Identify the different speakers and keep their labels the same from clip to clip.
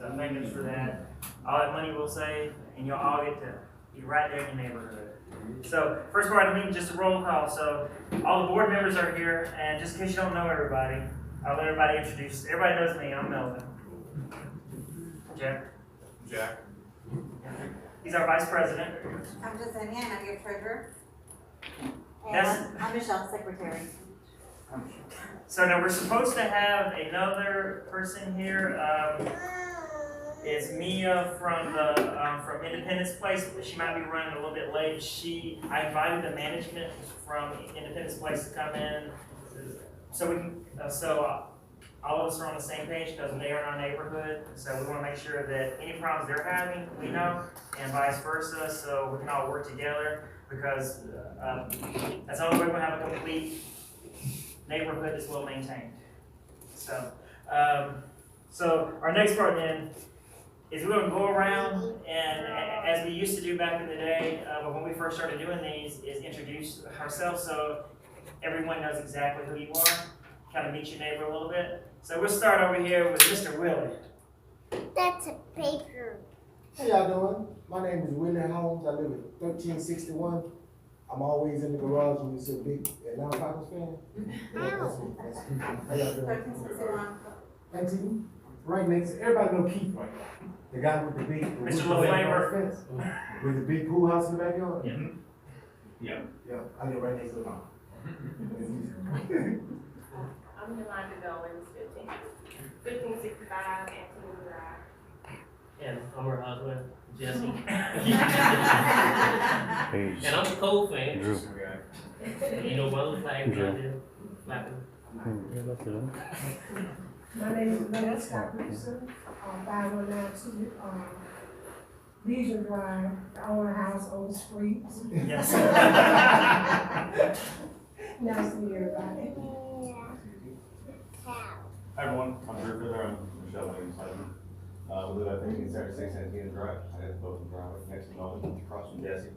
Speaker 1: So thank us for that. All that money we'll save, and you'll all get to be right there in your neighborhood. So first part of the meeting, just a roll call. So all the board members are here, and just in case you don't know everybody, I'll let everybody introduce. Everybody knows me. I'm Melvin. Jack. He's our vice president.
Speaker 2: I'm Jasenia, and I'm your treasurer.
Speaker 1: That's-
Speaker 2: I'm Michelle, secretary.
Speaker 1: So now we're supposed to have another person here. It's Mia from from Independence Place. She might be running a little bit late. I invited the management from Independence Place to come in, so we can. All of us are on the same page because they are in our neighborhood. So we want to make sure that any problems they're having, we know, and vice versa. So we can all work together because that's the only way we'll have a complete neighborhood that's well maintained. So, so our next part then is we're going to go around and, as we used to do back in the day, when we first started doing these, is introduce ourselves so everyone knows exactly who you are, kind of meet your neighbor a little bit. So we'll start over here with Mr. Willie.
Speaker 3: That's a paper.
Speaker 4: How y'all doing? My name is Willie Holmes. I live at 1361. I'm always in the garage when you see a big Atlanta Falcons fan. Yeah, that's me. That's me. How y'all doing?
Speaker 2: 1361.
Speaker 4: Thank you. Right next, everybody know Keith right now. The guy with the big
Speaker 1: Mr. LaFlavor.
Speaker 4: fence with the big pool house in the backyard.
Speaker 1: Yeah.
Speaker 4: Yeah, I live right next to the mom.
Speaker 5: I'm Yolanda Goins, 1565 Anthony Drive.
Speaker 6: And I'm her husband, Jesse.
Speaker 7: Hey,
Speaker 6: And I'm a Cole fan.
Speaker 7: Drew.
Speaker 6: You know, brother flag
Speaker 7: Drew.
Speaker 6: out there flapping.
Speaker 8: My name is Lynette Scott Gibson, 5192, Legion Drive. I own a house on the streets.
Speaker 1: Yes.
Speaker 8: Nice to meet everybody.
Speaker 9: Hi everyone, I'm Drew Fither, I'm Michelle Williams' husband. We live at 1576 Antietam Drive. I have both of them driveway next to Melvin, across from Jesse.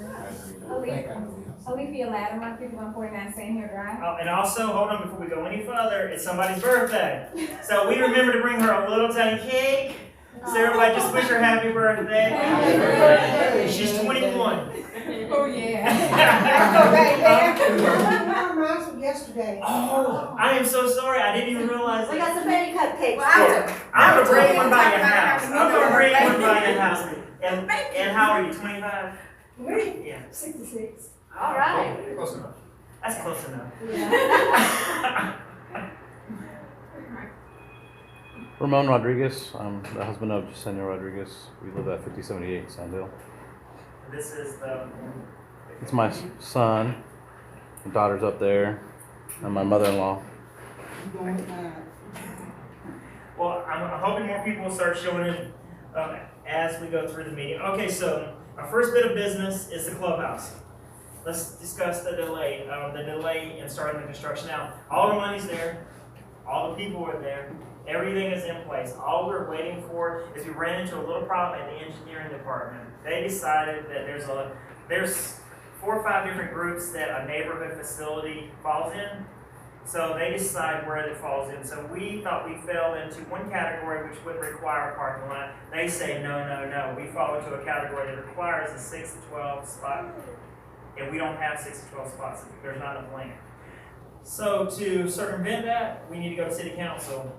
Speaker 9: Nice to meet you.
Speaker 3: Olivia Latimer, 5149 Sand Hill Drive.
Speaker 1: Oh, and also, hold on before we go any further, it's somebody's birthday. So we remember to bring her a little tiny cake. So everybody just wish her happy birthday.
Speaker 3: Happy birthday.
Speaker 1: She's 21.
Speaker 3: Oh, yeah.
Speaker 8: My reminds me yesterday.
Speaker 1: Oh, I am so sorry. I didn't even realize
Speaker 2: We
Speaker 1: that.
Speaker 2: got some baby cupcakes.
Speaker 1: I'm gonna bring one by your house. I'm gonna bring one by your house. And how are you? 25?
Speaker 8: Me?
Speaker 1: Yeah.
Speaker 8: 66.
Speaker 2: All right.
Speaker 9: Close enough.
Speaker 1: That's close enough.
Speaker 7: Ramon Rodriguez. I'm the husband of Jasenia Rodriguez. We live at 5078 Sandhill.
Speaker 1: This is the.
Speaker 7: It's my son. My daughter's up there, and my mother-in-law.
Speaker 1: Well, I'm hoping more people will start showing it as we go through the meeting. Okay, so our first bit of business is the clubhouse. Let's discuss the delay in starting the construction. Now, all the money's there, all the people are there, everything is in place. All we're waiting for is we ran into a little problem at the engineering department. They decided that there's 4 or 5 different groups that a neighborhood facility falls in. So they decide where it falls in. So we thought we fell into one category which would require a parking lot. They say no. We fall into a category that requires a 6 to 12 spot. And we don't have 6 to 12 spots. There's not enough land. So to circumvent that, we need to go to city council.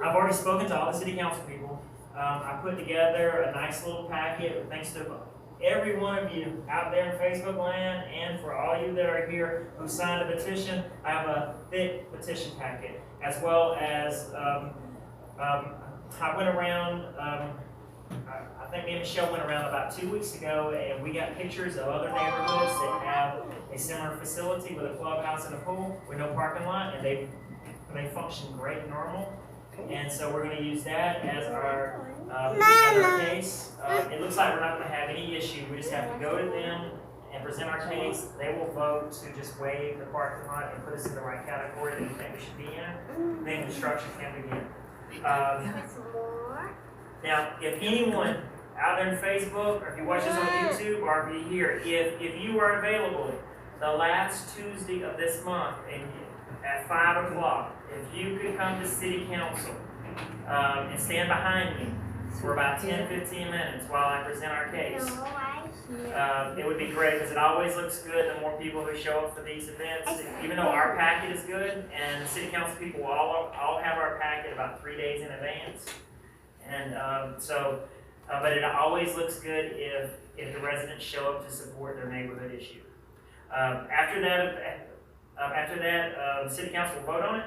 Speaker 1: I've already spoken to all the city council people. I put together a nice little packet, thanks to every one of you out there in Facebook land, and for all you that are here who signed a petition. I have a thick petition packet, as well as I went around. I think me and Michelle went around about 2 weeks ago, and we got pictures of other neighborhoods that have a similar facility with a clubhouse and a pool with no parking lot, and they function great and normal. And so we're going to use that as our case. It looks like we're not going to have any issue. We just have to go to them and present our case. They will vote to just waive the parking lot and put us in the right category that we think we should be in. Then construction can begin. Now, if anyone out there on Facebook, or if you watch this on YouTube, or if you're here, if you are available the last Tuesday of this month and at 5 o'clock, if you could come to City Council and stand behind me for about 10-15 minutes while I present our case. It would be great because it always looks good the more people who show up for these events. Even though our packet is good, and the city council people will all have our packet about 3 days in advance. And but it always looks good if the residents show up to support their neighborhood issue. After that, the city council will vote on it.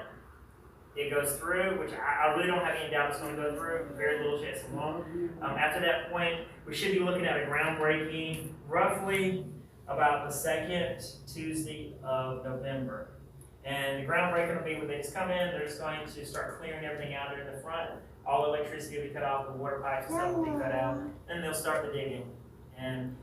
Speaker 1: It goes through, which I really don't have any doubt it's going to go through. Very little chance it won't. After that point, we should be looking at a groundbreaking roughly about the second Tuesday of November. And the groundbreaking will be when they just come in, they're just going to start clearing everything out in the front. All electricity will be cut off, the water pipes and stuff will be cut out, and they'll start the digging. And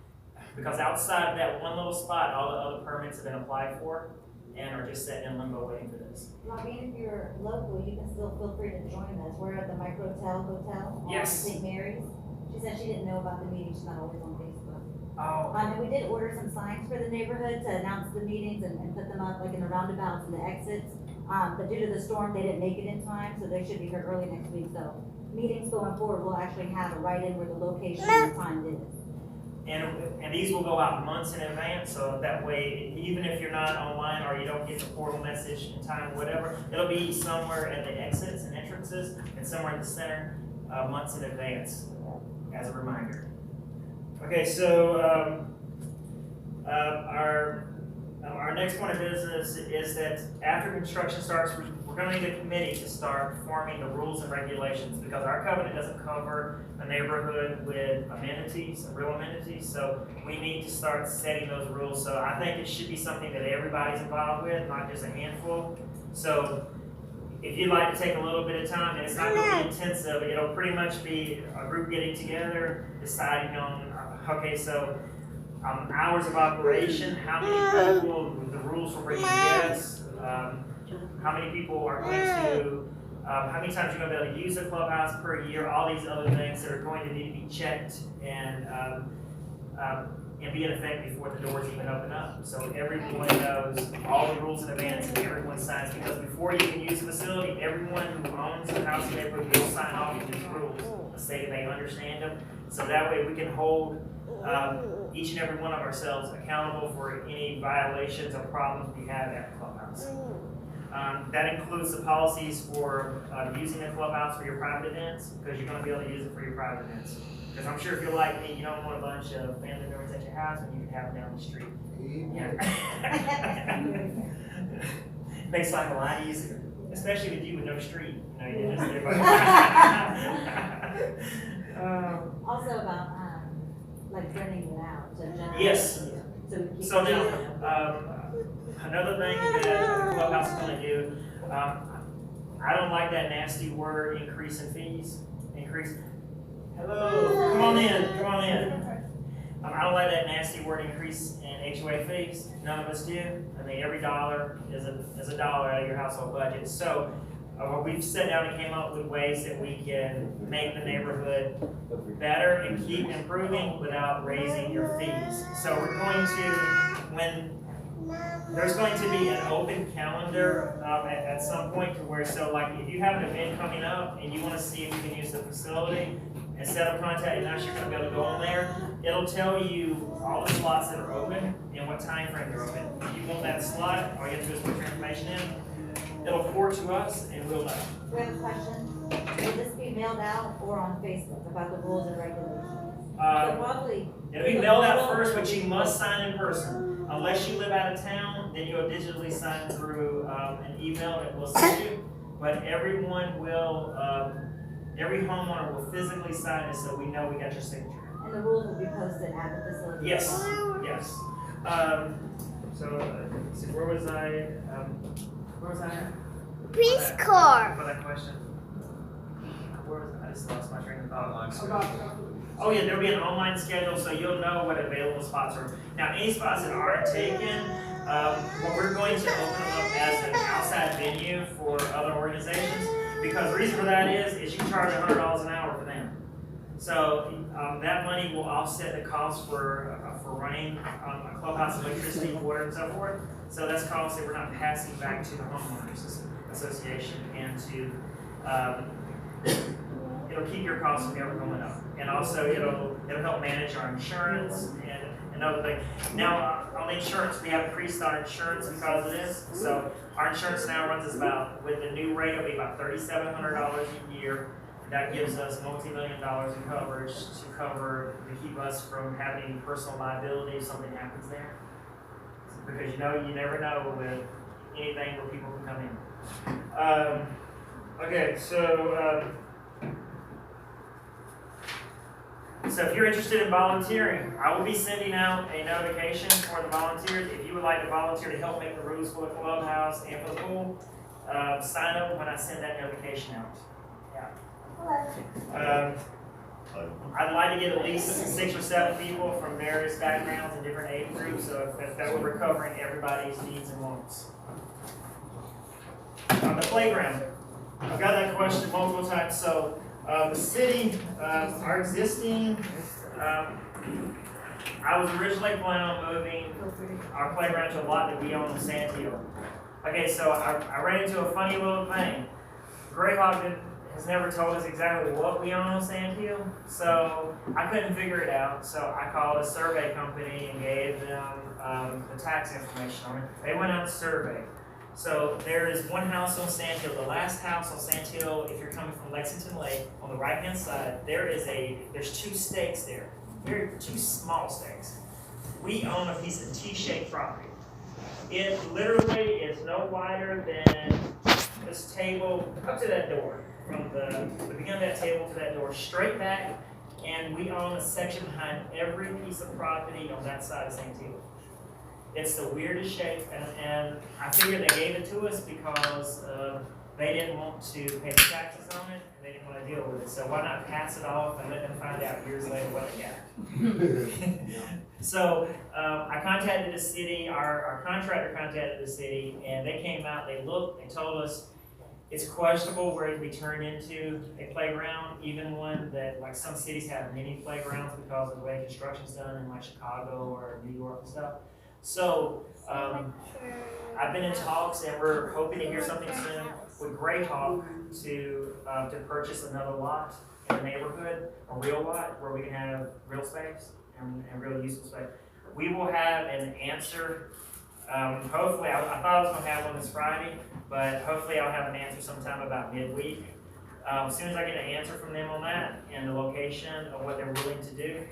Speaker 1: because outside of that one little spot, all the other permits have been applied for and are just sitting in limbo waiting for this.
Speaker 2: Robbie, if you're local, you can still feel free to join us. We're at the Microtel Hotel on
Speaker 1: Yes.
Speaker 2: St. Mary's. She said she didn't know about the meeting, she's not always on Facebook.
Speaker 1: Oh,
Speaker 2: And we did order some signs for the neighborhood to announce the meetings and put them up like in the roundabouts and the exits. But due to the storm, they didn't make it in time, so they should be here early next week. So meetings going forward, we'll actually have a write-in where the location and the time is.
Speaker 1: and these will go out months in advance, so that way, even if you're not online or you don't get the portal message in time or whatever, it'll be somewhere at the exits and entrances and somewhere in the center, months in advance, as a reminder. Okay, so our next point of business is that after construction starts, we're going to need a committee to start forming the rules and regulations, because our covenant doesn't cover a neighborhood with amenities, real amenities, so we need to start setting those rules. So I think it should be something that everybody's involved with, not just a handful. So if you'd like to take a little bit of time, and it's not going to be intensive, it'll pretty much be a group getting together, deciding on, okay, so hours of operation, how many people, the rules for bringing guests, how many people are going to, how many times you're going to be able to use the clubhouse per year, all these other things that are going to need to be checked and be in effect before the doors even open up. So everyone knows all the rules in advance and everyone signs, because before you can use the facility, everyone who owns the house in the neighborhood will sign off on these rules, stating they understand them. So that way we can hold each and every one of ourselves accountable for any violations or problems we have at the clubhouse. That includes the policies for using the clubhouse for your private events, because you're going to be able to use it for your private events. Because I'm sure if you're like me, you don't want a bunch of family members at your house when you can have them down the street. Yeah. Makes life a lot easier, especially with you with no street. You know, you just
Speaker 2: Also about, like renting it out, so generally.
Speaker 1: Yes.
Speaker 2: So
Speaker 1: now, another thing that the clubhouse is going to do, I don't like that nasty word, increase in fees. Increase. Hello, come on in, come on in. I don't like that nasty word, increase in HOA fees. None of us do. I mean, every dollar is a dollar out of your household budget. So we've sat down and came up with ways that we can make the neighborhood better and keep improving without raising your fees. So we're going to, there's going to be an open calendar at some point to where, so like if you have an event coming up and you want to see if you can use the facility, instead of contacting us, you're going to be able to go on there. It'll tell you all the slots that are open and what time frame they're open. If you want that slot, all you have to do is put your information in. It'll forward to us and we'll know.
Speaker 2: We have a question. Will this be mailed out or on Facebook about the rules and regulations? So probably.
Speaker 1: It'll be mailed out first, but you must sign in person. Unless you live out of town, then you'll digitally sign through an email that we'll send you. But everyone will, every homeowner will physically sign it so we know we got your signature.
Speaker 2: And the rules will be posted at the facility.
Speaker 1: Yes, yes. So where was I? Where was I at?
Speaker 3: Preschool.
Speaker 1: For that question. Where was I? I just lost my train of thought. Oh yeah, there'll be an online schedule, so you'll know what available spots are. Now, any spots that aren't taken, what we're going to open up as an outside venue for other organizations, because the reason for that is you charge $100 an hour for them. So that money will offset the cost for running a clubhouse, electricity, water, and so forth. So that's costs that we're not passing back to the homeowners association and to it'll keep your costs from ever going up. And also it'll help manage our insurance and other things. Now, on the insurance, we have increased our insurance because of this. So our insurance now runs us about, with the new rate, it'll be about $3,700 a year. That gives us multi-million dollars in coverage to keep us from having any personal liability if something happens there. Because you never know with anything where people can come in. Okay, so if you're interested in volunteering, I will be sending out a notification for the volunteers. If you would like to volunteer to help make the rules for the clubhouse and for the pool, sign up when I send that notification out. Yeah. I'd like to get at least 6 or 7 people from various backgrounds and different age groups, so that we're covering everybody's needs and wants. On the playground, I've got that question multiple times. So the city, our existing, I was originally planning on moving our playground to a lot that we own in Sand Hill. Okay, so I ran into a funny little thing. Greyhawk has never told us exactly what we own on Sand Hill, so I couldn't figure it out. So I called a survey company and gave them the tax information on it. They went out and surveyed. So there is one house on Sand Hill. The last house on Sand Hill, if you're coming from Lexington Lake, on the right-hand side, there's 2 stakes there. They're 2 small stakes. We own a piece of T-shaped property. It literally is no wider than this table up to that door. From the beginning of that table to that door, straight back, and we own a section behind every piece of property on that side of Sand Hill. It's the weirdest shape, and I figured they gave it to us because they didn't want to pay the taxes on it, and they didn't want to deal with it. So why not pass it off and let them find out years later what they got? So I contacted the city, our contractor contacted the city, and they came out, they looked, they told us it's questionable where it can be turned into a playground, even one that, like some cities have mini playgrounds because of the way construction's done in like Chicago or New York and stuff. So I've been in talks, and we're hoping to hear something soon with Greyhawk to purchase another lot in the neighborhood, a real lot where we can have real space and real useful space. We will have an answer. Hopefully, I thought I was going to have one this Friday, but hopefully I'll have an answer sometime about midweek. As soon as I get an answer from them on that and the location of what they're willing to do,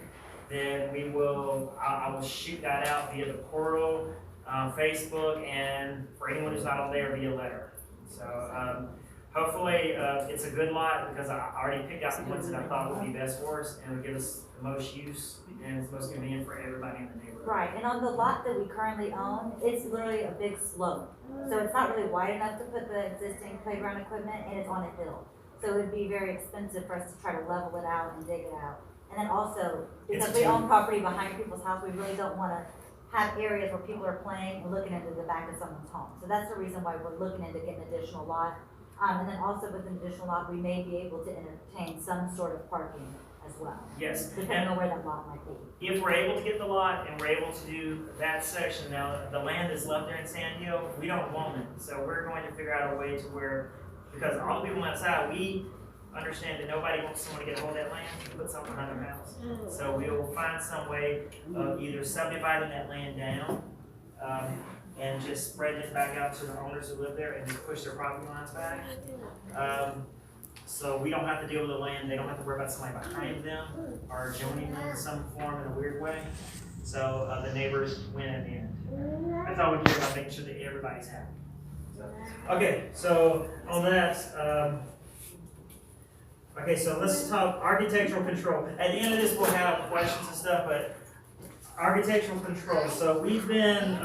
Speaker 1: then I will shoot that out via the portal, Facebook, and for anyone who's not on there, via letter. So hopefully it's a good lot because I already picked out the ones that I thought would be best for us and would give us the most use and it's most convenient for everybody in the neighborhood.
Speaker 2: Right, and on the lot that we currently own, it's literally a big slope. So it's not really wide enough to put the existing playground equipment, and it's on a hill. So it would be very expensive for us to try to level it out and dig it out. And then also, because we own property behind people's house, we really don't want to have areas where people are playing and looking into the back of someone's home. So that's the reason why we're looking into getting an additional lot. And then also with an additional lot, we may be able to entertain some sort of parking as well.
Speaker 1: Yes.
Speaker 2: Depending on where that lot might be.
Speaker 1: If we're able to get the lot and we're able to do that section, now the land is left there in Sand Hill, we don't want it. So we're going to figure out a way to where, because all the people outside, we understand that nobody wants someone to get a hold of that land and put something behind their house. So we'll find some way of either subdividing that land down and just spreading it back out to the owners who live there and just push their property lines back. So we don't have to deal with the land, they don't have to worry about somebody behind them or joining them in some form in a weird way. So the neighbors win at the end. That's all we care about, making sure that everybody's happy. So, okay, so on that, okay, so let's talk architectural control. At the end of this, we'll have questions and stuff, but architectural control. So we've been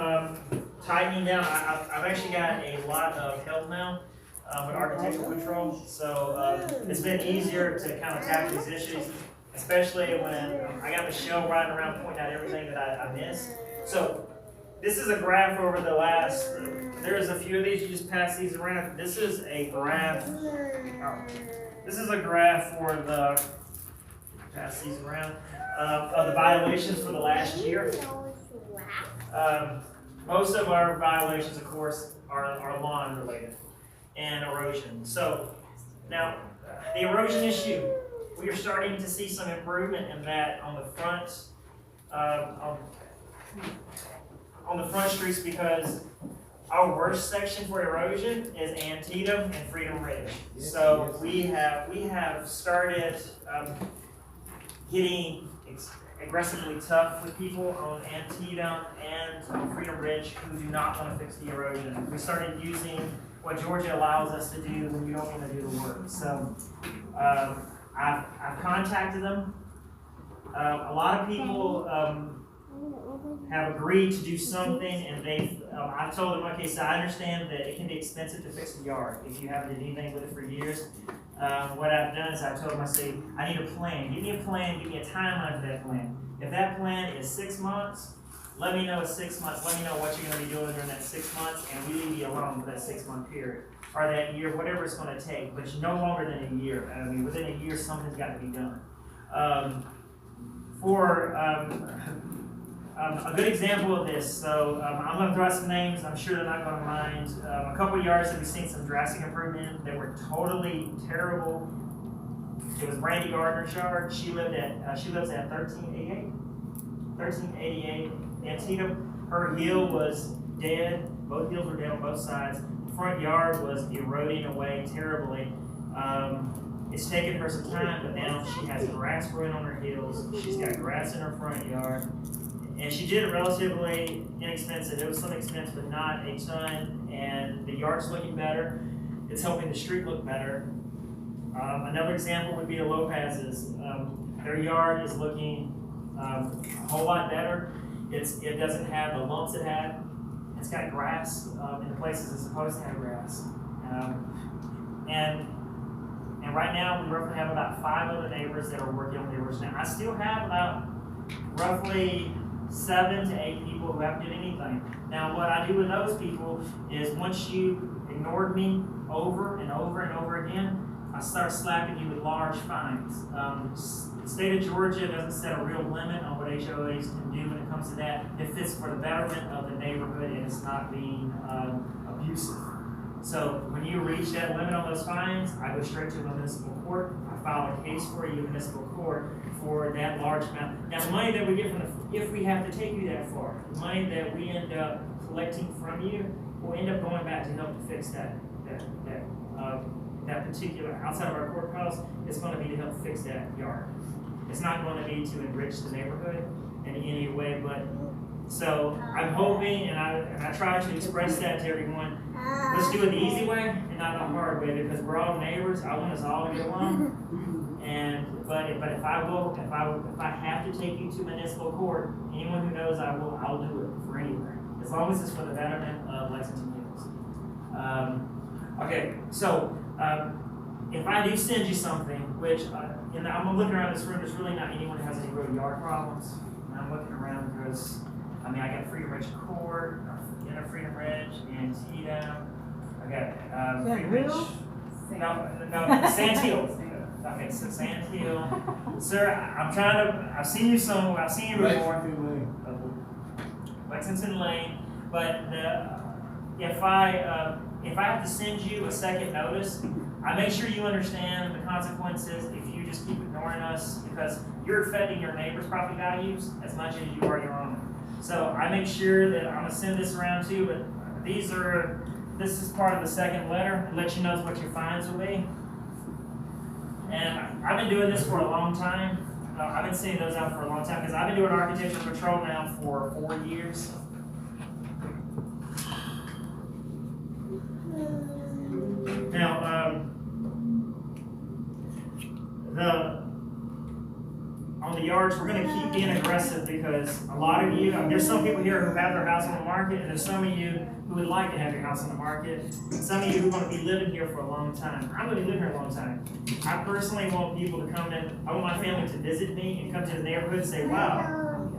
Speaker 1: tightening down. I've actually got a lot of help now with architectural control. So it's been easier to kind of tackle these issues, especially when I got Michelle riding around pointing out everything that I missed. So this is a graph over the last, there's a few of these, you just pass these around. This is a graph. This is a graph for the, pass these around, of the violations for the last year. Most of our violations, of course, are lawn related and erosion. So now, The erosion issue, we are starting to see some improvement in that on the front, on the front streets, because our worst section for erosion is Antietam and Freedom Ridge. So we have started getting aggressively tough with people on Antietam and on Freedom Ridge who do not want to fix the erosion. We started using what Georgia allows us to do when you don't want to do the work. So I've contacted them. A lot of people have agreed to do something, and I told them, okay, so I understand that it can be expensive to fix the yard if you haven't done anything with it for years. What I've done is I told them, I say, I need a plan. Give me a plan, give me a timeline for that plan. If that plan is 6 months, let me know it's 6 months. Let me know what you're going to be doing during that 6 months, and we leave you alone for that 6 month period. Or that year, whatever it's going to take, but no longer than a year. I mean, within a year, something's got to be done. A good example of this, so I'm going to throw out some names, I'm sure they're not going to mind. A couple of yards that we've seen some drastic improvement in that were totally terrible. It was Brandy Gardner's yard. She lives at 1388 Antietam. Her hill was dead. Both hills were dead on both sides. The front yard was eroding away terribly. It's taken her some time, but now she has grass growing on her hills. She's got grass in her front yard. And she did it relatively inexpensive. It was some expense, but not a ton. And the yard's looking better. It's helping the street look better. Another example would be the Lopez's. Their yard is looking a whole lot better. It doesn't have the lumps it had. It's got grass in the places it's supposed to have grass. And right now we roughly have about 5 other neighbors that are working on the erosion. Now I still have about roughly 7 to 8 people who haven't done anything. Now what I do with those people is once you ignored me over and over and over again, I start slapping you with large fines. The state of Georgia doesn't set a real limit on what HOAs can do when it comes to that. If it's for the betterment of the neighborhood and it's not being abusive. So when you reach that limit on those fines, I go straight to the municipal court. I file a case for you in municipal court for that large amount. Now the money that we get from if we have to take you that far, the money that we end up collecting from you will end up going back to help to fix that particular, outside of our court costs, it's going to be to help fix that yard. It's not going to be to enrich the neighborhood in any way, but so I'm hoping, and I try to express that to everyone, let's do it the easy way and not the hard way, because we're all neighbors. I want us all to get along. But if I have to take you to municipal court, anyone who knows I'll do it for anything, as long as it's for the betterment of Lexington Hills. Okay, so if I do send you something, which I'm looking around this room, there's really not anyone who has any real yard problems. And I'm looking around because I got Freedom Ridge Court, Freedom Ridge, Antietam. I got Freedom Ridge. No, Sand Hill. Okay, so Sand Hill. Sir, I've seen you before. Lexington Lane. But if I have to send you a second notice, I make sure you understand the consequences if you just keep ignoring us, because you're affecting your neighbor's property values as much as you are your own. So I make sure that I'm gonna send this around to you, but this is part of the second letter, to let you know what your fines will be. And I've been doing this for a long time. I've been sending those out for a long time, because I've been doing architectural control now for 4 years. Now, on the yards, we're going to keep being aggressive, because a lot of you, there's some people here who have their house on the market, and there's some of you who would like to have your house on the market, and some of you who are going to be living here for a long time. I'm going to be living here a long time. I personally want people to come in, I want my family to visit me and come to the neighborhood and say, wow,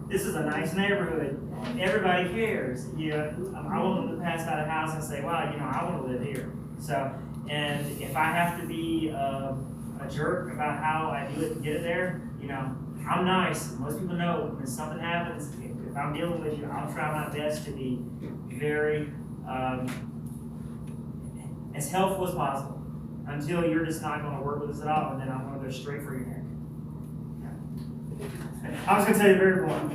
Speaker 1: this is a nice neighborhood. Everybody cares. I want them to pass by the house and say, wow, I want to live here. So, and if I have to be a jerk about how I do it to get it there, I'm nice. Most people know when something happens, if I'm dealing with you, I'll try my best to be very as helpful as possible. until you're just not gonna work with us at all, and then I'm gonna go straight for your neck. I was gonna tell you very blunt.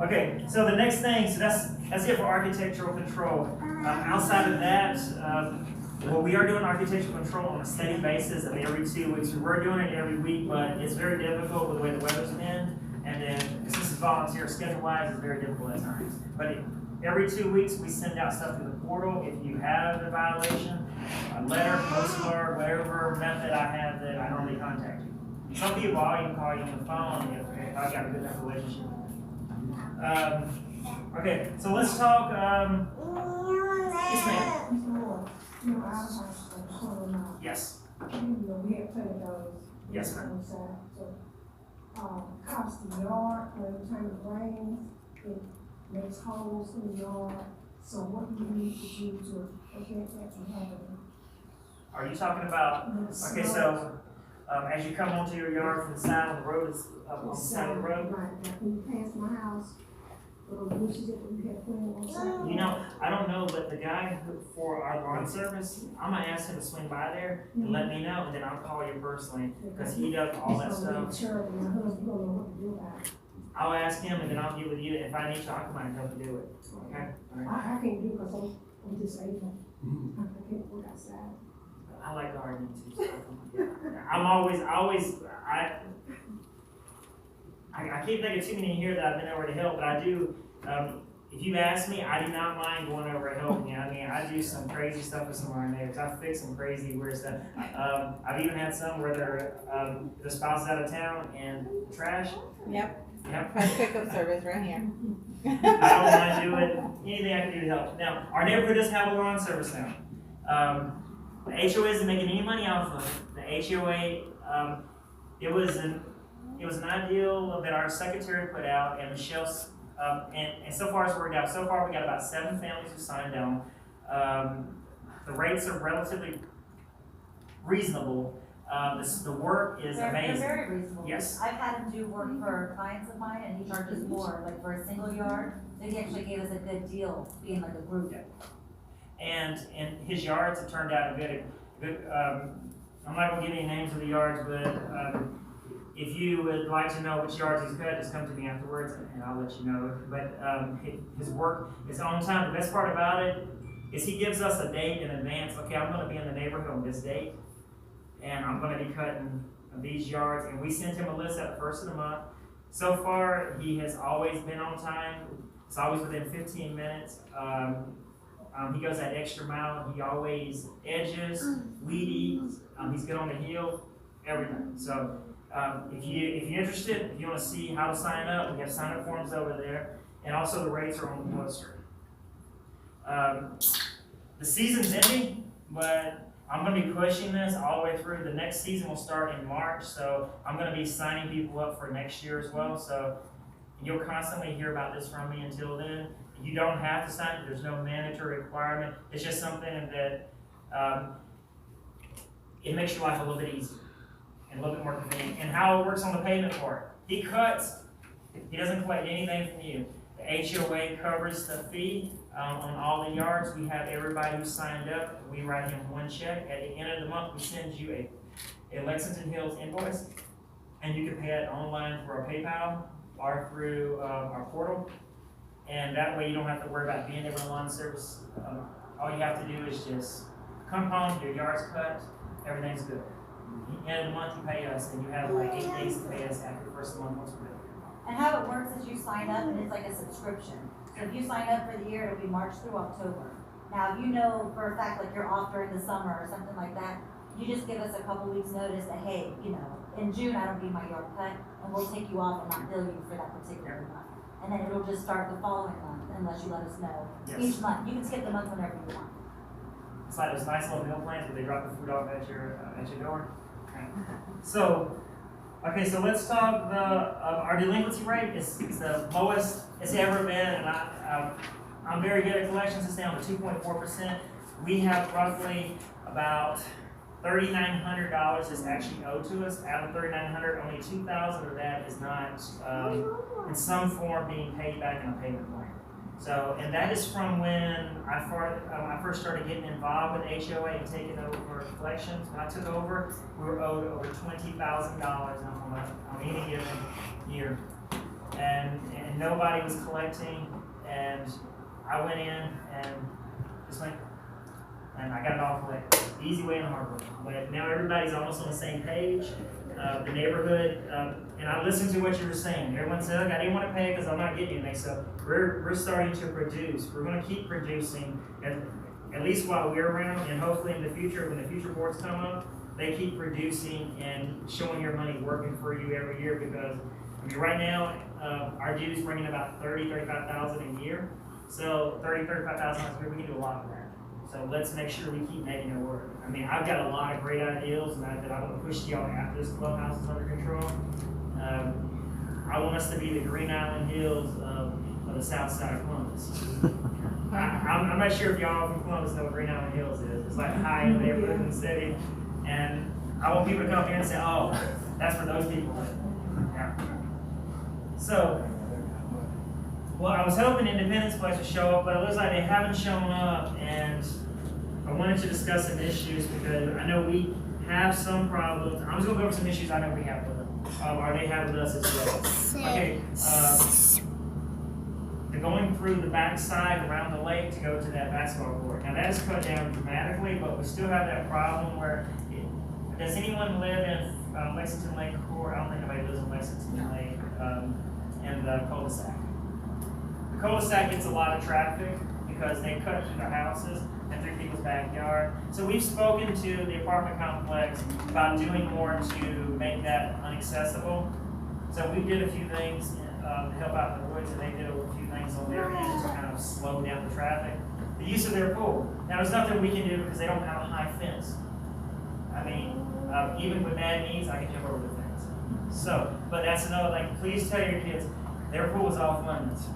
Speaker 1: Okay, so the next thing, so that's it for architectural control. Outside of that, well, we are doing architectural control on a steady basis. I mean, every 2 weeks. We were doing it every week, but it's very difficult with the way the weather's been. And then, since it's volunteer, schedule-wise, it's very difficult at times. But every 2 weeks, we send out stuff through the portal. If you have a violation, a letter, postcard, whatever method I have that I normally contact you. Some people, I'll even call you on the phone if I've got a good enough relationship. Okay, so let's talk, yes, ma'am.
Speaker 8: You know, our house was showing up.
Speaker 1: Yes,
Speaker 8: You know, we had plenty of those.
Speaker 1: Yes, ma'am.
Speaker 8: on side. So, cops the yard, when the time it rains, it makes holes in the yard. So what do you need to do to prevent that from happening?
Speaker 1: are you talking about, okay, so, as you come onto your yard from the side of the road, it's up on the side of the road?
Speaker 8: Right, like when you pass my house, little bushes that we had put on side.
Speaker 1: You know, I don't know, but the guy for our lawn service, I'm gonna ask him to swing by there and let me know, and then I'll call you personally, because he does all that
Speaker 8: It's gonna be
Speaker 1: stuff.
Speaker 8: terrible, my husband don't know what to do about it.
Speaker 1: I'll ask him, and then I'll get with you, if I need to, I'll come out and help you do it, okay?
Speaker 8: I can't do it because I'm disabled. I can't work outside.
Speaker 1: I like gardening too, so I keep thinking too many in here that I've been over to help, but I do, if you ask me, I do not mind going over and helping you. I mean, I do some crazy stuff with some of our neighbors. I fix some crazy weird stuff. I've even had some where the spouse is out of town and trash.
Speaker 10: Yep.
Speaker 1: Yep.
Speaker 10: Trash pickup service right here.
Speaker 1: I don't mind doing anything I can do to help. Now, our neighborhood does have a lawn service now. The HOA isn't making any money off of it. The HOA, it was an ideal that our secretary put out, and Michelle's, and so far it's worked out. So far, we got about 7 families who signed on. The rates are relatively reasonable. The work is amazing.
Speaker 2: They're very reasonable.
Speaker 1: Yes.
Speaker 2: I've had him do work for clients of mine, and he charges more, like for a single yard. So he actually gave us a good deal, being like a group.
Speaker 1: And his yards have turned out good. I'm not gonna give any names of the yards, but if you would like to know which yards he's cut, just come to me afterwards, and I'll let you know. But his work is on time. The best part about it is he gives us a date in advance. Okay, I'm gonna be in the neighborhood on this date, and I'm gonna be cutting these yards, and we send him a list at the first of the month. So far, he has always been on time. It's always within 15 minutes. He goes that extra mile. He always edges, weed eats. He's good on the heel, everything. So if you're interested, if you want to see how to sign up, we have sign up forms over there, and also the rates are on the poster. The season's ending, but I'm going to be pushing this all the way through. The next season will start in March, so I'm going to be signing people up for next year as well. So you'll constantly hear about this from me until then. You don't have to sign it. There's no mandatory requirement. It's just something that it makes your life a little bit easier and a little bit more convenient. And how it works on the payment part. He cuts. He doesn't collect anything from you. The HOA covers the fee on all the yards. We have everybody who signed up. We write him one check. At the end of the month, we send you a Lexington Hills invoice. And you can pay it online through our PayPal or through our portal. And that way you don't have to worry about being there on lawn service. All you have to do is just come home, your yard's cut, everything's good. At the end of the month, you pay us, and you have like 8 days to pay us after the first of the month once we're good.
Speaker 2: And how it works is you sign up, and it's like a subscription. So if you sign up for the year, it'll be March through October. Now, if you know for a fact, like you're off during the summer or something like that, you just give us a couple weeks notice that, hey, in June, I don't need my yard cut, and we'll take you off and not bill you for that particular month. And then it'll just start the following month unless you let us know.
Speaker 1: Yes.
Speaker 2: Each month. You can skip the month whenever you want.
Speaker 1: It's like those nice little meal plans where they drop the food off at your door. Okay. So let's talk our delinquency rate is the lowest it's ever been, and I'm very good at collections. It's down to 2.4%. We have roughly about $3,900 is actually owed to us. Out of $3,900, only $2,000 of that is not in some form being paid back in a payment plan. So, and that is from when I first started getting involved with HOA and taking over collections. When I took over, we were owed over $20,000 on any given year. And nobody was collecting, and I went in and just went, and I got it all collected. Easy way and hard way. But now everybody's almost on the same page. The neighborhood, and I listened to what you were saying. Everyone said, look, I didn't want to pay because I'm not getting anything. So we're starting to produce. We're going to keep producing, at least while we're around, and hopefully in the future, when the future boards come up, they keep producing and showing your money working for you every year. Because I mean, right now, our dues bringing about $35,000 a year. So $35,000 a year, we can do a lot of that. So let's make sure we keep making it work. I mean, I've got a lot of great ideas that I want to push to y'all after this clubhouse is under control. I want us to be the Green Island Hills of the south side of Columbus. I'm not sure if y'all from Columbus know what Green Island Hills is. It's like a high-end neighborhood in the city. And I want people to come here and say, oh, that's for those people. Yeah. So, well, I was hoping Independence Place would show up, but it looks like they haven't shown up, and I wanted to discuss some issues because I know we have some problems. I'm just gonna go over some issues I know we have with them, or they have with us as well. Okay, they're going through the backside around the lake to go to that basketball court. Now that is cut down dramatically, but we still have that problem where, does anyone live in Lexington Lake Court? I don't think anybody lives in Lexington Lake, in the cul-de-sac. The cul-de-sac gets a lot of traffic because they cut through the houses and through people's backyard. So we've spoken to the apartment complex about doing more to make that inaccessible. So we did a few things to help out in the woods, and they did a few things on their end to kind of slow down the traffic. The use of their pool. Now there's nothing we can do because they don't have a high fence. I mean, even with bad knees, I can jump over the fence. So, but that's another thing. Please tell your kids their pool is off limits.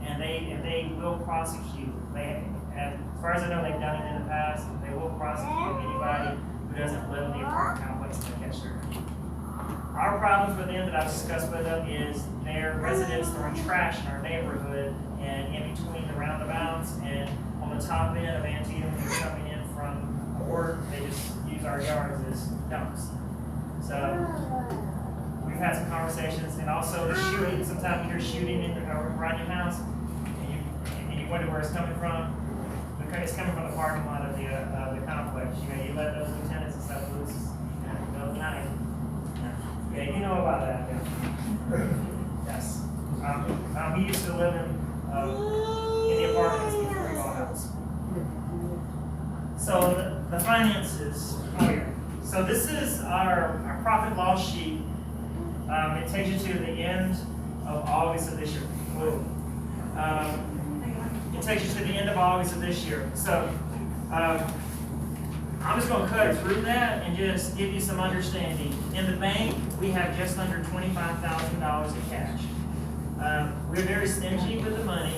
Speaker 1: And they will prosecute. As far as I know, they've done it in the past. They will prosecute anybody who doesn't live in the apartment complex to catch their. Our problems with them that I've discussed with them is their residents throwing trash in our neighborhood and in between the roundabouts and on the top end of Antietam when they're coming in from work, they just use our yards as dumps. So we've had some conversations, and also the shooting. Sometimes you hear shooting around your house, and you wonder where it's coming from. It's coming from the parking lot of the complex. You let those lieutenants and stuff loose in the middle of the night. Yeah, you know about that. Yeah. Yes. He used to live in the apartments before he bought a house. So the finances. Oh yeah. So this is our profit loss sheet. It takes you to the end of August of this year. It takes you to the end of August of this year. So I'm just going to cut through that and just give you some understanding. In the bank, we have just under $25,000 in cash. We're very stingy with the money.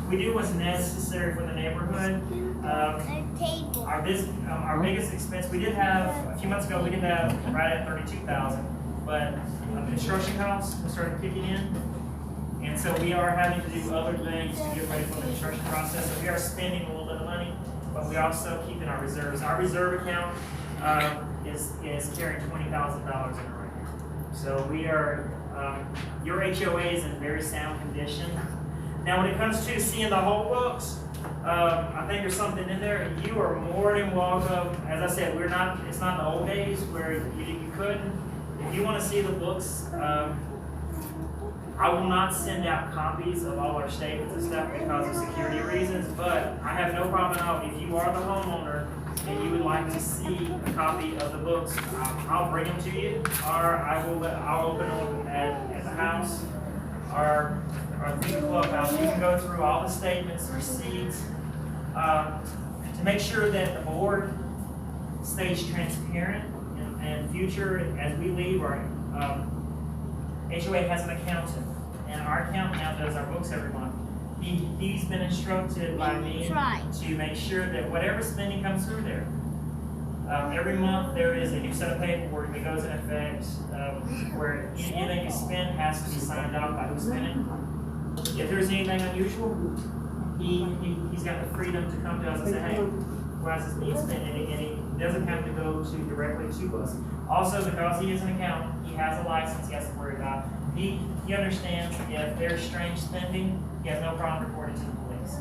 Speaker 1: We do what's necessary for the neighborhood. Our biggest expense, we did have, a few months ago, we did have right at $32,000, but construction costs started kicking in. And so we are having to do other things to get ready for the construction process. So we are spending a little bit of money, but we also keep in our reserves. Our reserve account is carrying $20,000 in it right now. So we are, your HOA is in very sound condition. Now when it comes to seeing the whole books, I think there's something in there. You are more than welcome. As I said, it's not the old days where you couldn't. If you want to see the books, I will not send out copies of all our statements and stuff because of security reasons, but I have no problem at all. If you are the homeowner and you would like to see a copy of the books, I'll bring them to you, or I'll open them at the house or through the clubhouse. You can go through all the statements, receipts, to make sure that the board stays transparent and future as we leave. Our HOA has an accountant, and our accountant now does our books every month. He's been instructed by me to make sure that whatever spending comes through there, every month there is a new set of paperwork that goes in effect where anything you spend has to be signed off by who's spending. if there's anything unusual, he's got the freedom to come to us and say, hey, why is this being spent? And he doesn't have to go directly to us. Also, because he is an accountant, he has a license he has to worry about. He understands if there's strange spending, he has no problem reporting to the police.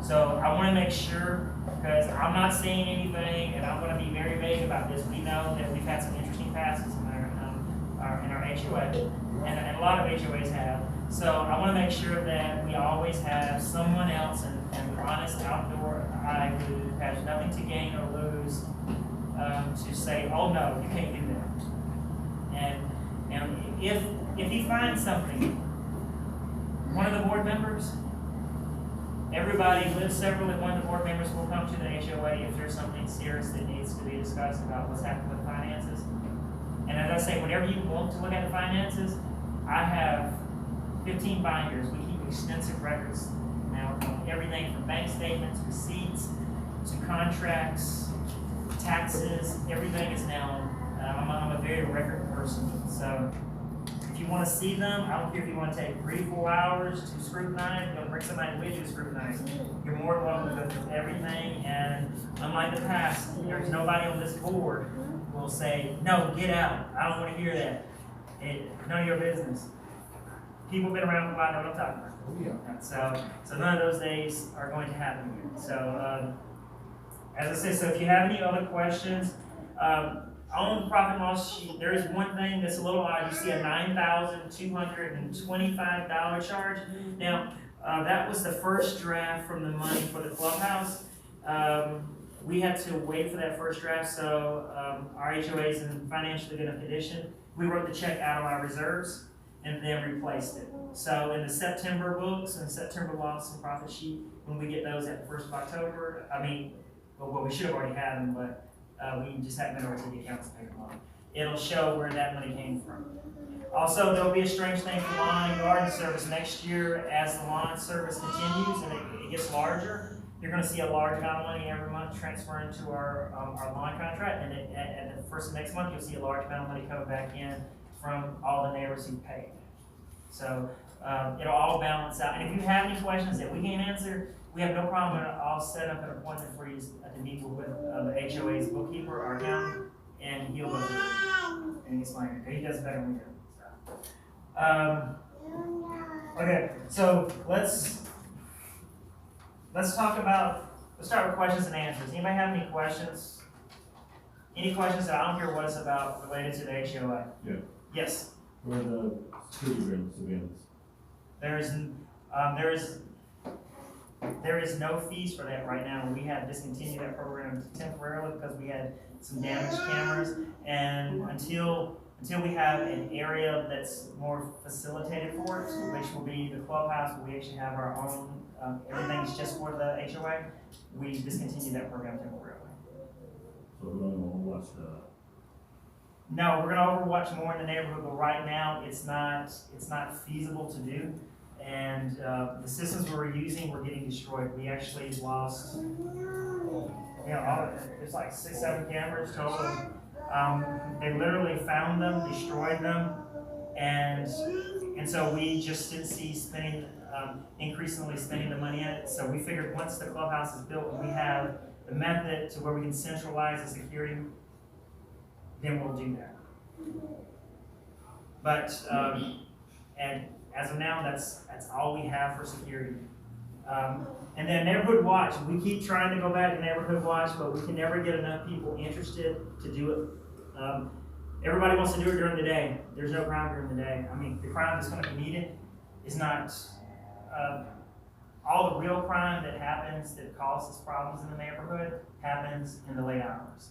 Speaker 1: So I want to make sure, because I'm not saying anything, and I'm going to be very vague about this. We know that we've had some interesting passes in our HOA, and a lot of HOAs have. So I want to make sure that we always have someone else, an honest outdoor eye who has nothing to gain or lose, to say, oh no, you can't do that. And if he finds something, one of the board members, everybody lives separately, one of the board members will come to the HOA if there's something serious that needs to be discussed about what's happening with finances. And as I say, whenever you want to look at the finances, I have 15 binders. We keep extensive records now on everything from bank statements, receipts, to contracts, taxes. Everything is now, I'm a very record person. So if you want to see them, I don't care if you want to take 3-4 hours to scrutinize, you'll bring somebody with you to scrutinize. You're more than welcome to go through everything, and unlike the past, there's nobody on this board will say, no, get out, I don't want to hear that. None of your business. People have been around for a while, know what I'm talking about. So none of those days are going to happen here. So as I said, so if you have any other questions, on the profit and loss sheet, there is one thing that's a little odd. You see a $9,225 charge. Now, that was the first draft from the money for the clubhouse. We had to wait for that first draft, so our HOA is in financially good enough condition. We wrote the check out of our reserves and then replaced it. So in the September books and September loss and profit sheet, when we get those at the 1st of October, well, we should have already had them, but we just haven't been over to the accounts to pay them off. It'll show where that money came from. Also, there'll be a strange thing for lawn and garden service next year as the lawn service continues and it gets larger. You're going to see a large amount of money every month transferring to our lawn contract, and at the 1st of next month, you'll see a large amount of money coming back in from all the neighbors who paid. So it'll all balance out. And if you have any questions that we can't answer, we have no problem. I'll set up an appointment for you to meet with the HOA's bookkeeper, our accountant, and he'll go through it and explain it. He does better than we do. Okay, so let's start with questions and answers. Anybody have any questions? Any questions that I don't care what it's about related to the HOA?
Speaker 9: Yeah.
Speaker 1: Yes.
Speaker 9: Where the security surveillance?
Speaker 1: There is no fees for that right now. We have discontinued that program temporarily because we had some damaged cameras, and until we have an area that's more facilitated for it, which will be the clubhouse, where we actually have our own, everything's just for the HOA, we discontinued that program temporarily.
Speaker 9: So we're going to watch
Speaker 1: No, we're gonna overwatch more in the neighborhood, but right now, it's not feasible to do. And the systems we were using were getting destroyed. We actually lost, it's like 6-7 cameras total. They literally found them, destroyed them, and so we just didn't see increasingly spending the money in it. So we figured once the clubhouse is built and we have the method to where we can centralize the security, then we'll do that. But and as of now, that's all we have for security. And then neighborhood watch. We keep trying to go back to neighborhood watch, but we can never get enough people interested to do it. Everybody wants to do it during the day. There's no crime during the day. I mean, the crime that's going to be needed is not all the real crime that happens that causes problems in the neighborhood happens in the late hours.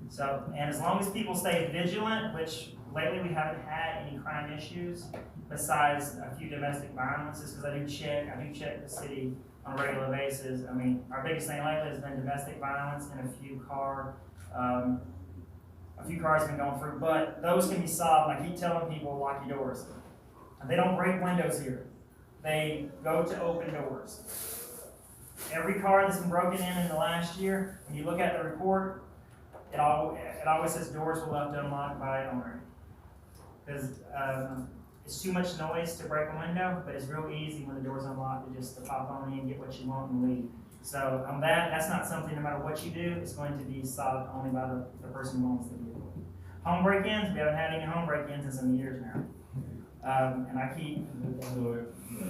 Speaker 1: So, and as long as people stay vigilant, which lately we haven't had any crime issues besides a few domestic violences, because I do check the city on a regular basis. I mean, our biggest thing lately has been domestic violence and a few cars have been going through, but those can be solved. I keep telling people, lock your doors. They don't break windows here. They go to open doors. Every car that's been broken in the last year, when you look at the report, it always says doors were left unlocked by owner. Because it's too much noise to break a window, but it's real easy when the door's unlocked to pop on in, get what you want and leave. So that's not something, no matter what you do, it's going to be solved only by the person who owns the vehicle. Home break-ins, we haven't had any home break-ins in some years now. And I keep.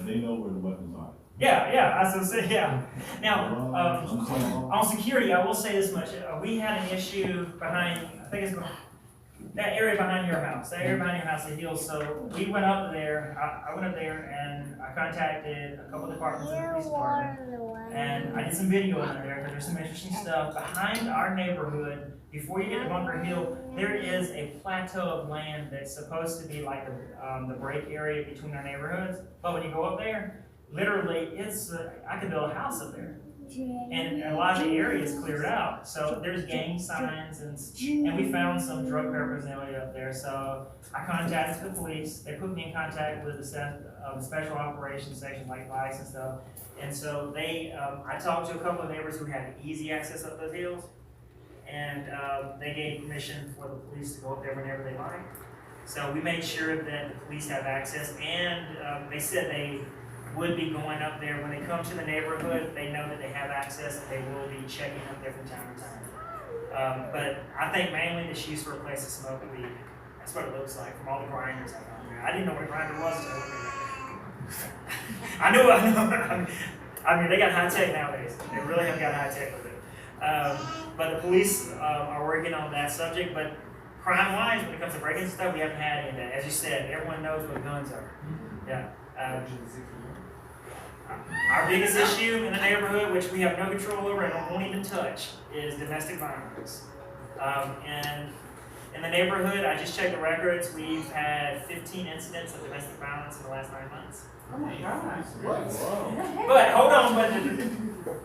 Speaker 10: They know where the weapons are.
Speaker 1: Yeah, I was gonna say, yeah. Now, on security, I will say this much. We had an issue behind, I think it's that area behind your house, the hill. So we went up there, I went up there and I contacted a couple departments in the police department. And I did some video in there, because there's some interesting stuff. Behind our neighborhood, before you get to Bunker Hill, there is a plateau of land that's supposed to be like the break area between our neighborhoods. But when you go up there, literally, I could build a house up there. And a lot of the area is cleared out. So there's gang signs and we found some drug paraphernalia up there. So I contacted the police. They put me in contact with the special operations section, like lights and stuff. And so I talked to a couple of neighbors who had easy access up those hills. And they gave permission for the police to go up there whenever they like. So we made sure that the police have access, and they said they would be going up there. When they come to the neighborhood, they know that they have access, and they will be checking up there from time to time. But I think mainly the use for a place to smoke would be, that's what it looks like from all the grinders I found there. I didn't know what a grinder was until I know. I mean, they got high tech nowadays. They really have got high tech with it. But the police are working on that subject. But crime-wise, when it comes to breaking stuff, we haven't had any of that. As you said, everyone knows what guns are. Yeah. Our biggest issue in the neighborhood, which we have no control over and won't even touch, is domestic violence. And in the neighborhood, I just checked the records. We've had 15 incidents of domestic violence in the last 9 months.
Speaker 8: Oh my gosh.
Speaker 1: But hold on,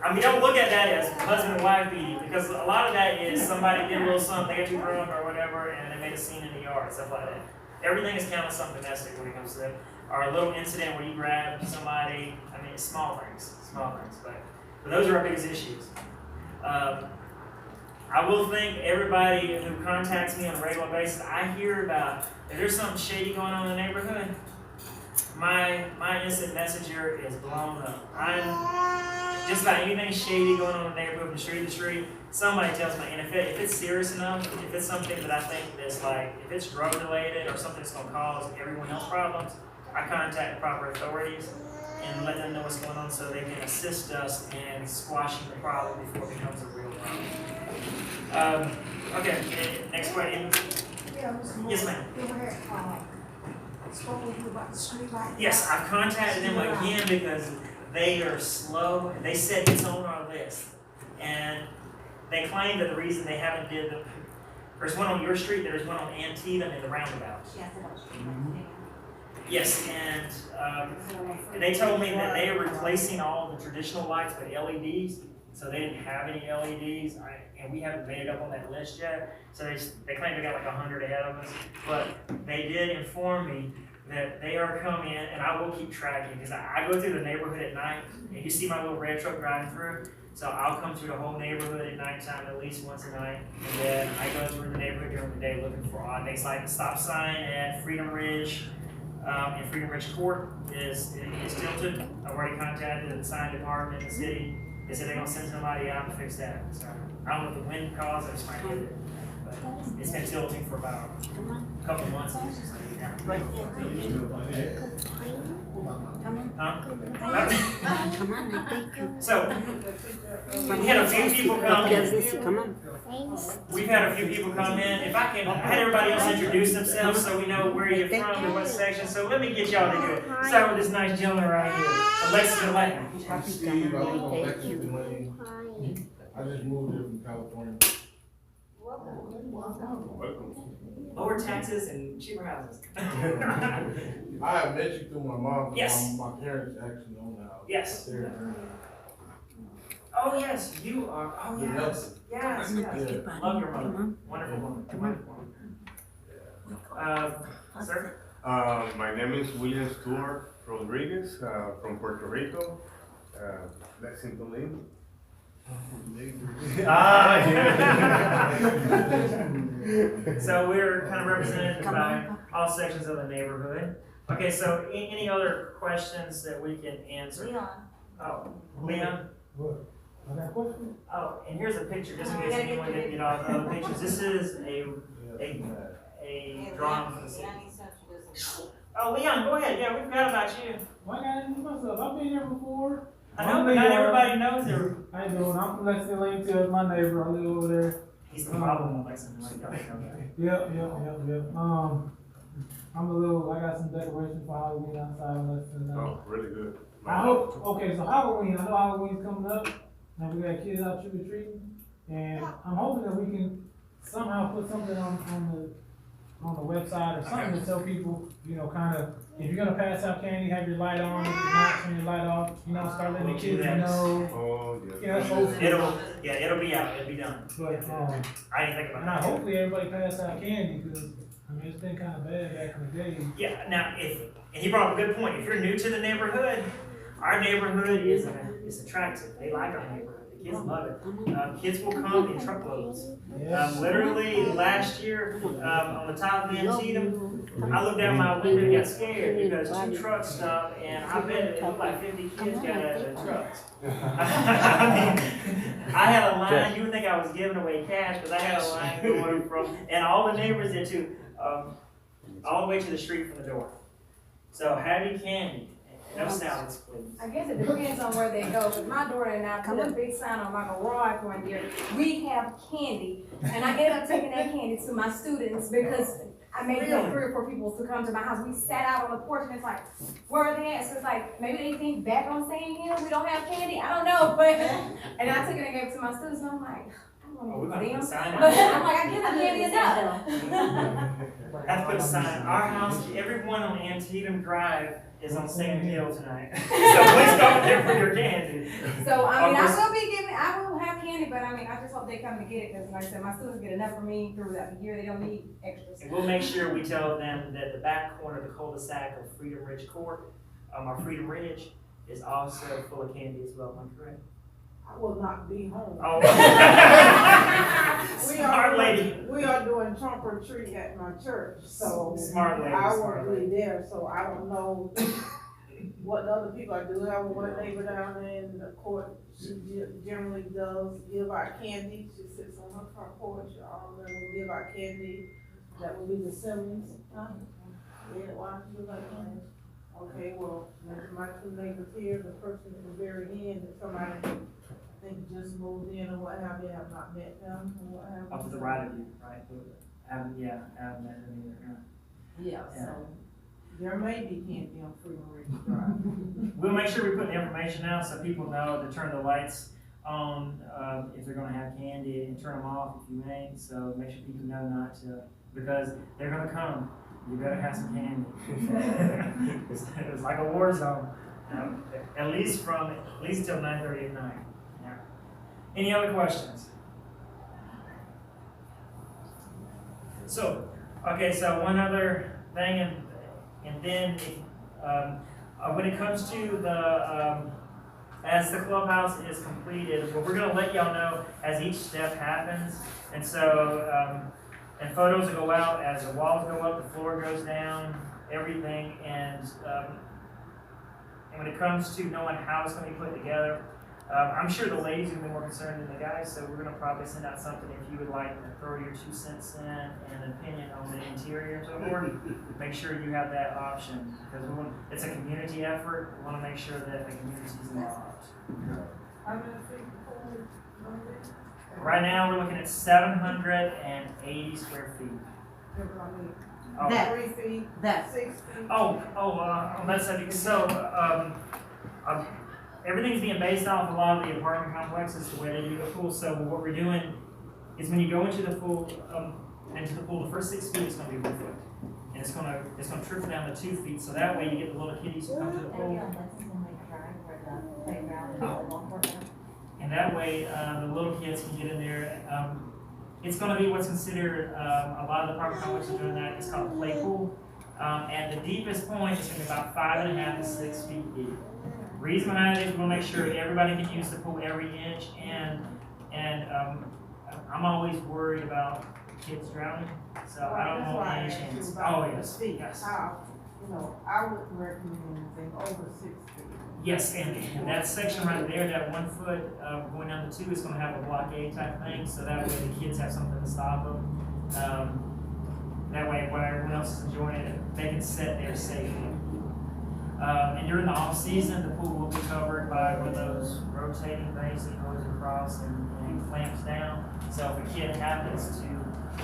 Speaker 1: I mean, don't look at that as husband and wife beating, because a lot of that is somebody did a little something, they got too drunk or whatever, and they made a scene in the yard, stuff like that. Everything is counted something domestic when it comes to that. Or a little incident where you grab somebody, I mean, it's small things, but those are our biggest issues. I will thank everybody who contacts me on a regular basis. I hear about, if there's something shady going on in the neighborhood, my instant messenger is blown up. Just about anything shady going on in the neighborhood from street to street, somebody tells me. And if it's serious enough, if it's something that I think that's like, if it's drug related or something that's going to cause everyone else problems, I contact the proper authorities and let them know what's going on so they can assist us in squashing the problem before it becomes a real problem. Okay, next question.
Speaker 8: Yeah, Mr. Moore,
Speaker 1: Yes, ma'am.
Speaker 8: you had, spoke with you about the street light.
Speaker 1: Yes, I've contacted them again because they are slow. They said it's on our list. And they claim that the reason they haven't did there's one on your street, there's one on Antietam in the roundabout. Yes, and they told me that they are replacing all the traditional lights with LEDs. So they didn't have any LEDs, and we haven't made it up on that list yet. So they claim they got like 100 ahead of us. But they did inform me that they are coming in, and I will keep tracking, because I go through the neighborhood at night, and you see my little red truck driving through. So I'll come through the whole neighborhood at nighttime at least once a night. And then I go through the neighborhood during the day looking for odd things, like the stop sign at Freedom Ridge. And Freedom Ridge Court is tilted. I've already contacted the sign department in the city. They said they're gonna send somebody out to fix that. So I don't know if the wind caused it, I just might hit it. But it's been tilting for about a couple of months. Yeah. So we had a few people come in. We've had a few people come in. If I had everybody else introduce themselves so we know where you're from and what section. So let me get y'all to do it. Start with this nice gentleman right here, Lexington.
Speaker 4: I'm Steve, I live on Lexington Lane. I just moved here from California.
Speaker 1: Lower taxes and cheaper houses.
Speaker 4: I have met you through my mom.
Speaker 1: Yes.
Speaker 4: My parents actually own the house.
Speaker 1: Yes. Oh yes, you are. Oh yes. Yes. Love your mother. Wonderful woman. Wonderful woman. Sir.
Speaker 11: My name is William Stewart Rodriguez from Puerto Rico, Lexington Lane.
Speaker 1: So we're kind of represented by all sections of the neighborhood. Okay, so any other questions that we can answer?
Speaker 2: Leon.
Speaker 1: Oh, Leon?
Speaker 4: What? I got a question?
Speaker 1: Oh, and here's a picture, just in
Speaker 2: Oh,
Speaker 1: case
Speaker 2: yeah,
Speaker 1: anyone didn't get all the other pictures. This is a drawing for the city. Oh, Leon, go ahead. Yeah, we forgot about you.
Speaker 12: Why gotta introduce myself? I've been here before.
Speaker 1: I know, but not everybody knows her.
Speaker 12: How you doing? I'm from Lexington. It's my neighbor. I live over there.
Speaker 1: He's the problem in Lexington, like, y'all know that.
Speaker 12: Yep. I got some decorations for Halloween outside of Lexington.
Speaker 11: Oh, really good.
Speaker 12: I hope, okay, so Halloween, I know Halloween's coming up, and we got kids out trick or treating, and I'm hoping that we can somehow put something on the website or something to tell people, you know, kind of, if you're gonna pass out candy, have your light on, if you're not, turn your light off, you know, start letting the kids know.
Speaker 11: Oh,
Speaker 12: You
Speaker 11: yeah.
Speaker 12: know, so,
Speaker 1: It'll be out, it'll be done.
Speaker 12: but,
Speaker 1: I didn't think
Speaker 12: and
Speaker 1: about that.
Speaker 12: hopefully everybody pass out candy, because, I mean, it's been kind of bad back in the day.
Speaker 1: Yeah, now, and he brought up a good point. If you're new to the neighborhood, our neighborhood is attractive. They like our neighborhood. The kids love it. Kids will come in truckloads. Literally last year, on the top of Antietam, I looked out my window and got scared because 2 trucks stopped, and I bet it looked like 50 kids got out of the trucks. I mean, I had a line. You would think I was giving away cash, because I had a line going from, and all the neighbors did too, all the way to the street from the door. So have your candy. No salads, please.
Speaker 5: I guess it depends on where they go, but my daughter and I put a big sign on my garage one year, we have candy. And I ended up taking that candy to my students because I made like 3 or 4 people to come to my house. We sat out on the porch and it's like, where are they at? So it's like, maybe they think back on saying here, we don't have candy, I don't know, but, and I took it and gave it to my students and I'm like, I don't want to give it to them. But I'm like, I give them candy enough.
Speaker 1: I have to put a sign. Our house, everyone on Antietam Drive is on Sand Hill tonight. So please go there for your candy.
Speaker 5: So, I mean, I will have candy, but I mean, I just hope they come to get it, because like I said, my students get enough for me throughout the year, they don't need extras.
Speaker 1: And we'll make sure we tell them that the back corner of the cul-de-sac of Freedom Ridge Court, our Freedom Ridge, is also full of candy as well, am I correct?
Speaker 8: I will not be home.
Speaker 1: Oh. Smart lady.
Speaker 8: We are doing trunk or treat at my church, so
Speaker 1: Smart lady,
Speaker 8: I
Speaker 1: smart
Speaker 8: won't
Speaker 1: lady.
Speaker 8: be there, so I don't know what the other people. I do have one neighbor down there in the court. She generally does give out candy. She sits on her front porch. All of them will give out candy. That would be the Simmons. Huh? Yeah, why don't you do like that? Okay, well, my 2 neighbors here, the person at the very end, that somebody I think just moved in or what have you, have not met them or what have you.
Speaker 1: Up to the right of you, right? Haven't met them either.
Speaker 8: Yeah, so there may be candy on Freedom Ridge Drive.
Speaker 1: We'll make sure we put the information out so people know to turn the lights on if they're gonna have candy, and turn them off if you ain't. So make sure people know not to, because they're gonna come. You better have some candy. It's like a war zone. At least till 9:30 at night. Yeah. Any other questions? So, okay, so one other thing, and then when it comes to as the clubhouse is completed, well, we're gonna let y'all know as each step happens, and so, and photos will go out as the walls go up, the floor goes down, everything, and when it comes to knowing how it's gonna be put together, I'm sure the ladies are gonna be more concerned than the guys, so we're gonna probably send out something if you would like to throw your 2 cents in and an opinion on the interior and so forth. Make sure you have that option, because it's a community effort. We wanna make sure that the community's involved. Right now, we're looking at 780 square feet. Oh,
Speaker 8: That 3 feet,
Speaker 2: That.
Speaker 8: 6 feet.
Speaker 1: on that subject, so, everything's being based off a lot of the apartment complexes, the way they do the pool. So what we're doing is when you go into the pool, the first 6 feet is gonna be 1 foot. And it's gonna trickle down to 2 feet, so that way you get the little kiddies who come to the pool. And that way, the little kids can get in there. It's gonna be what's considered, a lot of the apartment complexes are doing that, it's called a play pool. And the deepest point is gonna be about 5.5 to 6 feet deep. Reason behind it is we want to make sure everybody can use the pool every inch, and I'm always worried about kids drowning, so I don't want any chance. Oh yes, yes.
Speaker 8: you know, I would recommend anything over 6 feet.
Speaker 1: Yes, and that section right there, that 1 foot, going down to 2 is gonna have a blockade type thing, so that way the kids have something to stop them. That way, while everyone else is enjoying it, they can sit there safely. And during the off season, the pool will be covered by one of those rotating things that goes across and clamps down. So if a kid happens to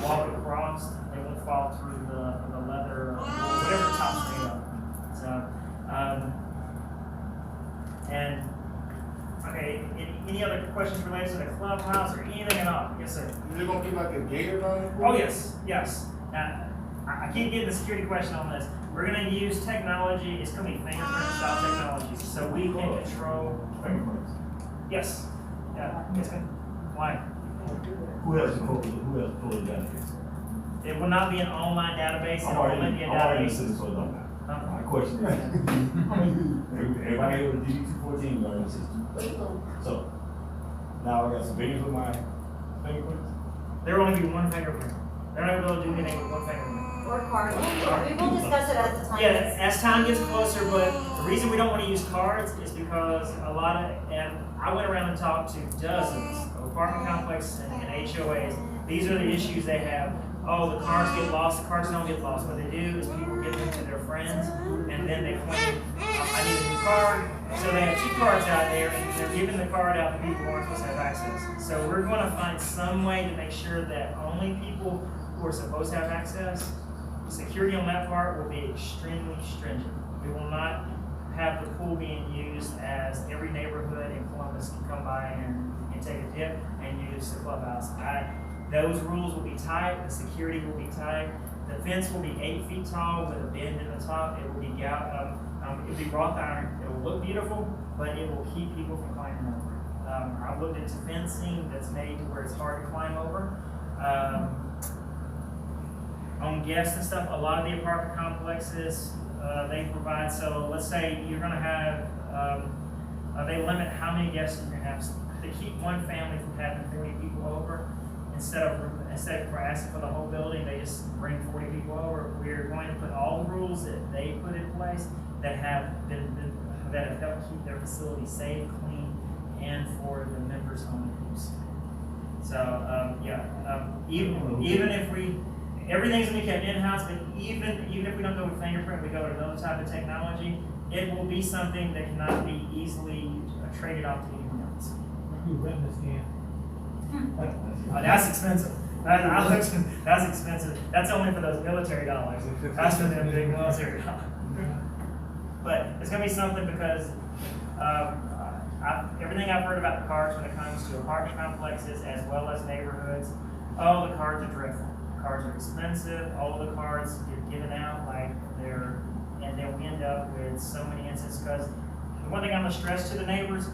Speaker 1: walk across, they won't fall through the leather or whatever the top's made of. So, and okay, any other questions related to the clubhouse or anything at all? Yes, sir.
Speaker 4: Is it gonna be like a gate around it?
Speaker 1: Oh, yes, yes. Now, I can't get the security question on this. We're gonna use technology, it's gonna be fingerprint style technology, so we can control. Yes, yeah, it's gonna, why?
Speaker 10: Who else pulled it down?
Speaker 1: It will not be an online database, it
Speaker 10: I'm
Speaker 1: will
Speaker 10: already
Speaker 1: only be a
Speaker 10: in the
Speaker 1: database.
Speaker 10: system, so it don't matter.
Speaker 1: Huh?
Speaker 10: My question is, everybody with DD214 is in the system. So, now I got some videos with my fingerprints.
Speaker 1: There will only be one fingerprint. They're not able to do anything with one fingerprint.
Speaker 2: Or cards. We will discuss it as the time.
Speaker 1: Yeah, as time gets closer, but the reason we don't want to use cards is because a lot of, and I went around and talked to dozens of apartment complexes and HOAs. These are the issues they have. Oh, the cards get lost, the cards don't get lost. What they do is people give them to their friends, and then they claim, I need a new card. So they have 2 cards out there, and they're giving the card out to people who aren't supposed to have access. So we're going to find some way to make sure that only people who are supposed to have access, security on that part will be extremely stringent. We will not have the pool being used as every neighborhood in Columbus can come by and take a dip and use the clubhouse. Those rules will be tight, the security will be tight, the fence will be 8 feet tall with a bend in the top. It will be it'll be wrought iron. It will look beautiful, but it will keep people from climbing over it. I've looked into fencing that's made to where it's hard to climb over. On guests and stuff, a lot of the apartment complexes, they provide, so let's say you're gonna have, they limit how many guests you can have. To keep one family from having 40 people over, instead of asking for the whole building, they just bring 40 people over. We're going to put all the rules that they put in place that have helped keep their facility safe, clean, and for the members' own use. So, even if everything's gonna be kept in-house, but even if we don't go with fingerprint, we go with another type of technology, it will be something that cannot be easily traded off to anyone else.
Speaker 12: You retina scan.
Speaker 1: Oh, that's expensive. That's expensive. That's only for those military dollars. That's for them big military dollars. But it's gonna be something because everything I've heard about the cards when it comes to apartment complexes as well as neighborhoods, oh, the cards are dreadful. Cards are expensive. All of the cards get given out and they'll end up with so many instances. Because the one thing I'm gonna stress to the neighbors,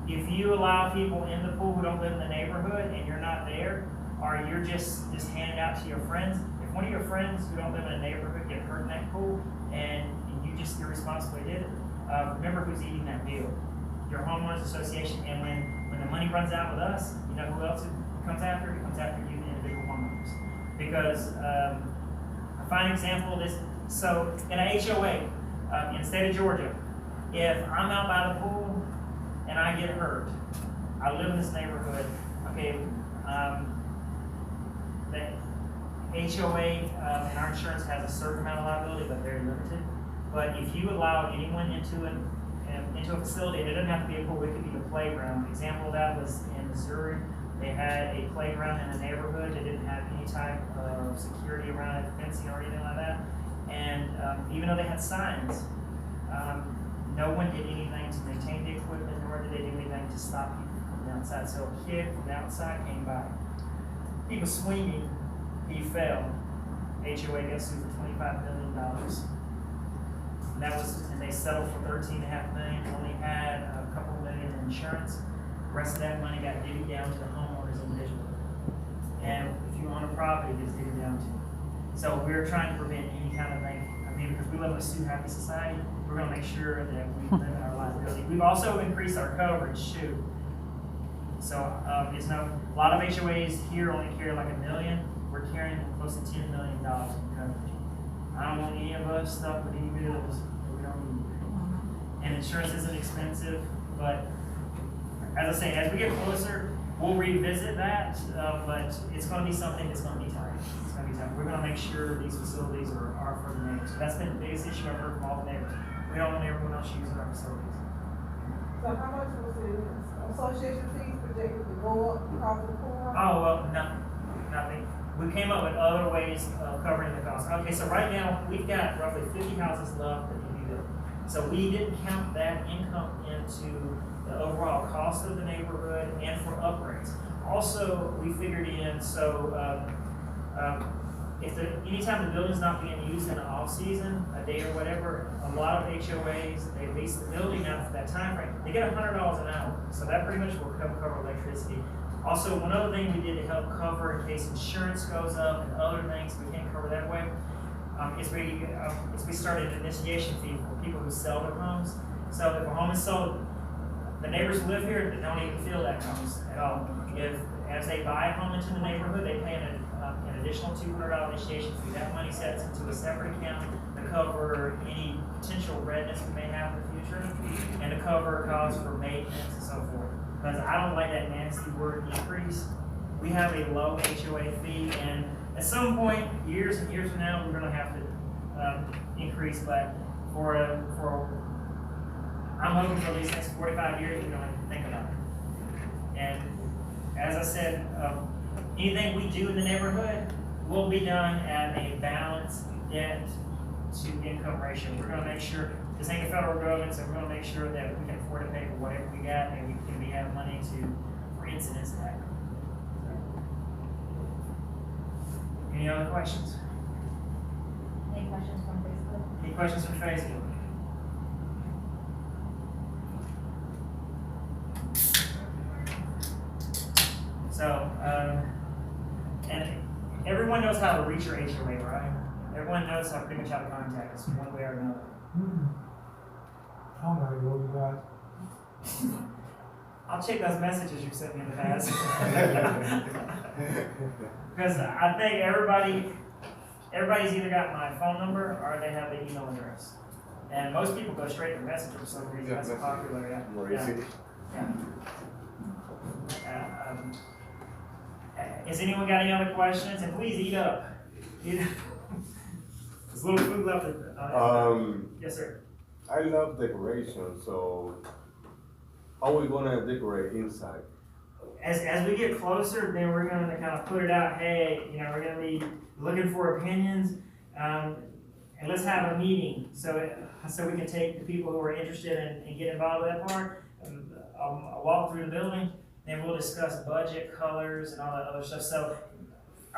Speaker 1: if you allow people in the pool who don't live in the neighborhood and you're not there, or you're just handing out to your friends, if one of your friends who don't live in a neighborhood get hurt in that pool and you just irresponsibly did it, remember who's eating that bill. Your homeowners association, and when the money runs out with us, you know who else it comes after? It comes after you, the individual homeowners. Because a fine example of this, so in a HOA in the state of Georgia, if I'm out by the pool and I get hurt, I live in this neighborhood, okay, the HOA and our insurance has a certain amount of liability, but very limited. But if you allow anyone into a facility, and it doesn't have to be a pool, it could be a playground. Example of that was in Missouri. They had a playground in a neighborhood that didn't have any type of security around it, fencing or anything like that. And even though they had signs, no one did anything to maintain the equipment, nor did they do anything to stop people from the outside. So a kid from the outside came by. He was swinging, he fell. HOA got sued for $25 million. And they settled for $13.5 million. Only had a couple million in insurance. The rest of that money got divvied down to the homeowners individually. And if you own a property, it gets divvied down to you. So we're trying to prevent any kind of thing. I mean, because we live in a sue-happy society, we're going to make sure that we limit our liability. We've also increased our coverage too. So a lot of HOAs here only carry like $1 million. We're carrying close to $10 million in coverage. I don't want any of us stuck with any bills that we don't need. And insurance isn't expensive, but as I say, as we get closer, we'll revisit that, but it's gonna be something that's gonna be tight. It's gonna be tight. We're gonna make sure these facilities are for the neighbors. That's been the biggest issue I've heard from all the neighbors. We don't want everyone else using our facilities.
Speaker 8: So how much was the association fees projected to go up because of the poor?
Speaker 1: Oh, well, nothing. We came up with other ways of covering the cost. Okay, so right now, we've got roughly 50 houses left that need to be built. So we didn't count that income into the overall cost of the neighborhood and for upgrades. Also, we figured in, so anytime the building's not being used in the off-season, a day or whatever, a lot of HOAs, they lease the building out for that time frame. They get $100 an hour, so that pretty much will cover electricity. Also, one other thing we did to help cover in case insurance goes up and other things we can't cover that way, is we started an initiation fee for people who sell their homes. So if a home is sold, the neighbors who live here, they don't even feel that cost at all. As they buy a home into the neighborhood, they pay an additional $200 initiation fee. That money sets into a separate account to cover any potential redness we may have in the future and to cover costs for maintenance and so forth. Because I don't like that nasty word increase. We have a low HOA fee, and at some point, years and years from now, we're gonna have to increase, but I'm hoping for these next 45 years, we don't have to think about it. And as I said, anything we do in the neighborhood will be done at a balanced debt to income ratio. We're gonna make sure, this ain't the federal government, so we're gonna make sure that we can afford to pay for whatever we got and we have money for incidents that happen. Any other questions?
Speaker 2: Any questions from Facebook?
Speaker 1: Any questions from Facebook? So, and everyone knows how to reach your HOA, right? Everyone knows how pretty much how to contact us one way or another.
Speaker 12: I don't know how to go, you guys.
Speaker 1: I'll check those messages you sent me in the past. Because I think everybody's either got my phone number or they have the email address. And most people go straight to Messenger for some reason. That's popular, yeah. Has anyone got any other questions? And please eat up. There's a little food left. Yes, sir.
Speaker 11: I love decoration, so how are we gonna decorate inside?
Speaker 1: As we get closer, then we're gonna kind of put it out, hey, we're gonna be looking for opinions, and let's have a meeting, so we can take the people who are interested and get involved with that part, I'll walk through the building, then we'll discuss budget, colors, and all that other stuff. So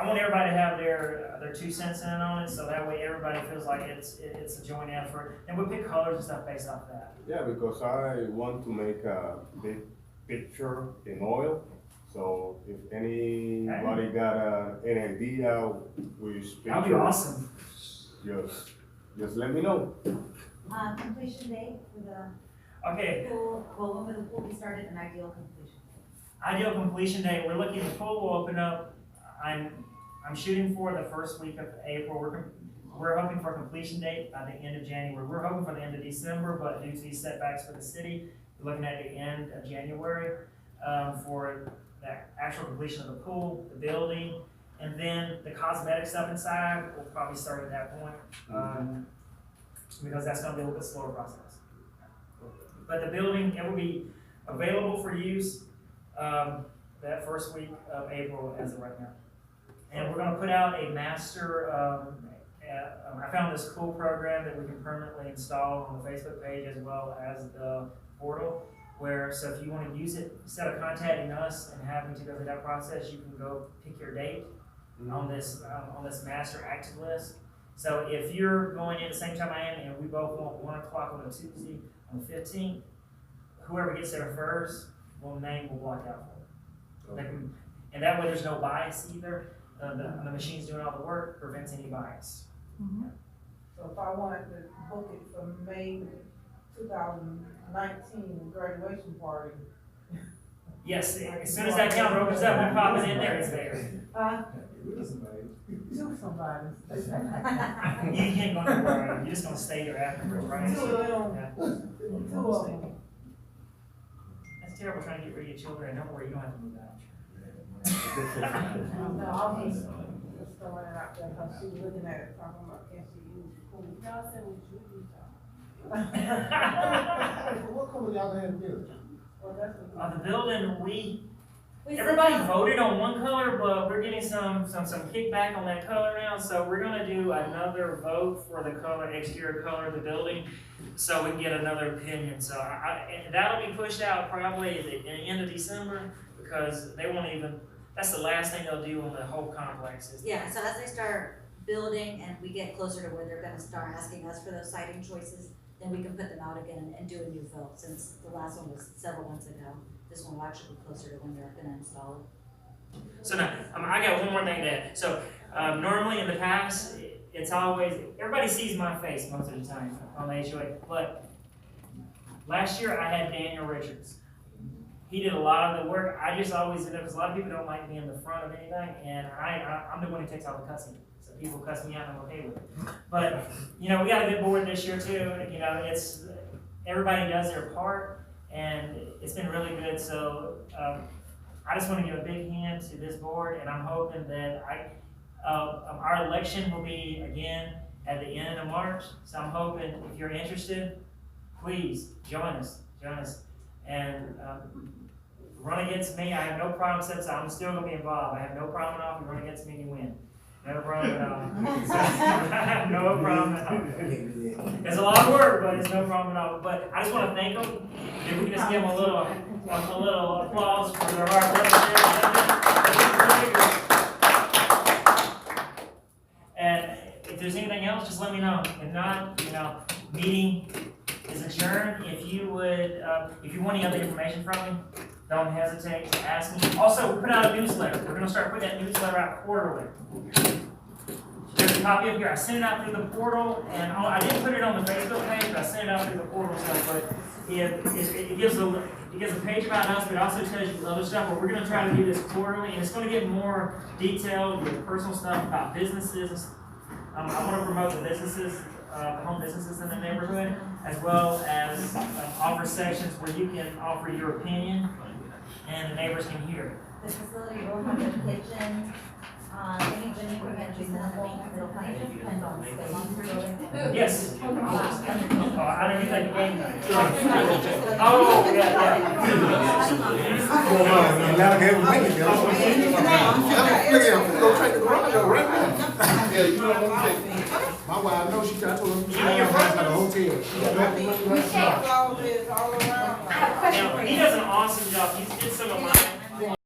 Speaker 1: I want everybody to have their 2 cents in on it, so that way everybody feels like it's a joint effort, and we'll pick colors and stuff based off that.
Speaker 11: Yeah, because I want to make a big picture in oil. So if anybody got an idea which picture,
Speaker 1: That'd be awesome.
Speaker 11: Just let me know.
Speaker 2: Completion date for the
Speaker 1: Okay.
Speaker 2: pool, well, when will the pool be started and ideal completion date?
Speaker 1: Ideal completion date, we're looking, the pool will open up, I'm shooting for the first week of April. We're hoping for a completion date by the end of January. We're hoping for the end of December, but due to these setbacks for the city, we're looking at the end of January for the actual completion of the pool, the building, and then the cosmetic stuff inside will probably start at that point, because that's gonna be a little bit slower process. But the building, it will be available for use that first week of April as of right now. And we're gonna put out a master, I found this cool program that we can permanently install on the Facebook page as well as the portal, so if you wanna use it, instead of contacting us and having to go through that process, you can go pick your date on this master active list. So if you're going in at the same time I am, and we both want 1 o'clock on a Tuesday on the 15th, whoever gets there first, will block out for it. And that way there's no bias either. The machine's doing all the work, prevents any bias.
Speaker 8: So if I wanted to book it for May 2019 graduation party.
Speaker 1: Yes, as soon as that calendar opens up, we pop it in there, it's there.
Speaker 12: To somebody.
Speaker 1: You can't go nowhere, you're just gonna stay here afterwards, right?
Speaker 8: Two of them.
Speaker 1: Yeah.
Speaker 8: Two of them.
Speaker 1: That's terrible trying to get rid of your children, don't worry, you don't have to move out.
Speaker 8: No, I was just throwing it out there, cause she was looking at it, talking about, can she use the pool? Y'all said we should use that.
Speaker 4: What color y'all have here?
Speaker 8: Well, that's
Speaker 1: The building,
Speaker 2: We
Speaker 1: everybody
Speaker 2: still-
Speaker 1: voted on one color, but we're getting some kickback on that color now, so we're gonna do another vote for the color, exterior color of the building, so we can get another opinion, so and that'll be pushed out probably at the end of December, because they won't even, that's the last thing they'll do on the whole complex is.
Speaker 2: Yeah, so as they start building and we get closer to where they're gonna start asking us for those siding choices, then we can put them out again and do a new vote, since the last one was several months ago. This one will actually be closer to when they're gonna install it.
Speaker 1: So now, I got one more thing to add. So normally in the past, it's always, everybody sees my face most of the time on the HOA, but last year I had Daniel Richards. He did a lot of the work. I just always did it because a lot of people don't like me in the front of anything, and I'm the one who takes all the cussing. So people cuss me out, and I'm okay with it. But we got a good board this year too. It's everybody does their part. And it's been really good, so I just want to give a big hand to this board, and I'm hoping that our election will be again at the end of March. So I'm hoping if you're interested, please join us, and run against me. I have no problem, since I'm still going to be involved. I have no problem at all if you run against me and you win. No problem at all. I have no problem at all. It's a lot of work, but it's no problem at all. But I just want to thank them. If we can just give them a little applause for their hard work. And if there's anything else, just let me know. If not, meeting is adjourned. If you want any other information from me, don't hesitate to ask me. Also, we put out a newsletter. We're going to start putting that newsletter out quarterly. There's a copy up here. I sent it out through the portal, and I didn't put it on the Facebook page, but I sent it out through the portal stuff. But it gives a page about us, but it also tells you other stuff. But we're going to try to do this quarterly, and it's going to get more detailed with personal stuff about businesses. I want to promote the businesses, the home businesses in the neighborhood, as well as offer sections where you can offer your opinion, and the neighbors can hear it.
Speaker 2: The facility will have education, any prevention, maintenance, it'll kind of just depend on the space.
Speaker 1: Yes. I don't even think the game night. Oh, yeah.
Speaker 4: My wife knows she tried to tell
Speaker 1: You and your friends
Speaker 4: at a hotel.
Speaker 8: We can't all this all around.
Speaker 5: I have a question for you.
Speaker 1: He does an awesome job. He did some of mine.